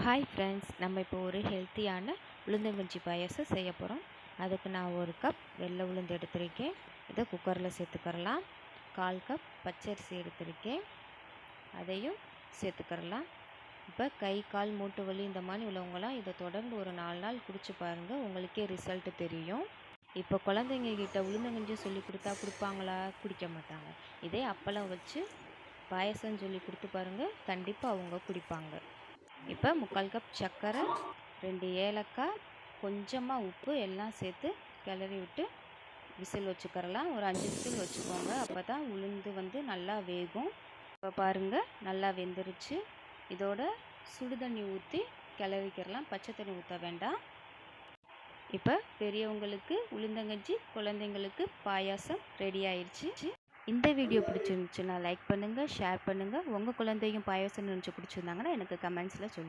Hi friends, நம்ம இப்போ ஒரு ஹெல்த்தியான உளுந்தங்கஞ்சி பாயாசம் செய்ய போகிறோம். அதுக்கு நான் 1 கப் வெள்ளை உளுந்து எடுத்திருக்கேன். இதை குக்கரில் சேர்த்துக்கரலாம். 1/4 கப் பச்சரிசி எடுத்திருக்கேன், அதையும் சேர்த்துக்கரலாம். இப்போ கை கால் மூட்டு வலி இந்த மாதிரி உள்ளவங்களாம் இதை தொடர்ந்து ஒரு 4 நாள் குடிச்சு பாருங்கள், உங்களுக்கே ரிசல்ட்டு தெரியும். இப்போ குழந்தைங்க கிட்ட உளுந்தங்கஞ்சி சொல்லி கொடுத்தா குடிப்பாங்களா? குடிக்க மாட்டாங்க. இதே அப்பளம் வச்சு பாயசம் சொல்லி கொடுத்து பாருங்கள், கண்டிப்பாக அவங்க குடிப்பாங்க. இப்போ 3/4 கப் சர்க்கரை, 2 ஏலக்காய், கொஞ்சமாக உப்பு எல்லாம் சேர்த்து கிளறி விட்டு விசில் வச்சுக்கரலாம். ஒரு 5 விசில் வச்சுக்கோங்க, அப்போ தான் உளுந்து நல்லா வேகும். இப்போ பாருங்கள், நல்லா வெந்துருச்சு. இதோட சுடு தண்ணி ஊற்றி கிளறிக்கிறலாம், பச்சை தண்ணி ஊற்ற வேண்டாம். இப்போ பெரியவங்களுக்கு உளுந்தங்கஞ்சி, குழந்தைங்களுக்கு பாயாசம் ரெடி ஆயிடுச்சு. இந்த வீடியோ பிடிச்சிருந்துச்சுன்னா லைக் பண்ணுங்கள், ஷேர் பண்ணுங்கள். உங்கள் குழந்தையும் பாயாசம் நினச்சி பிடிச்சிருந்தாங்கன்னா எனக்கு கமெண்ட்ஸில் சொல்லுங்கள்.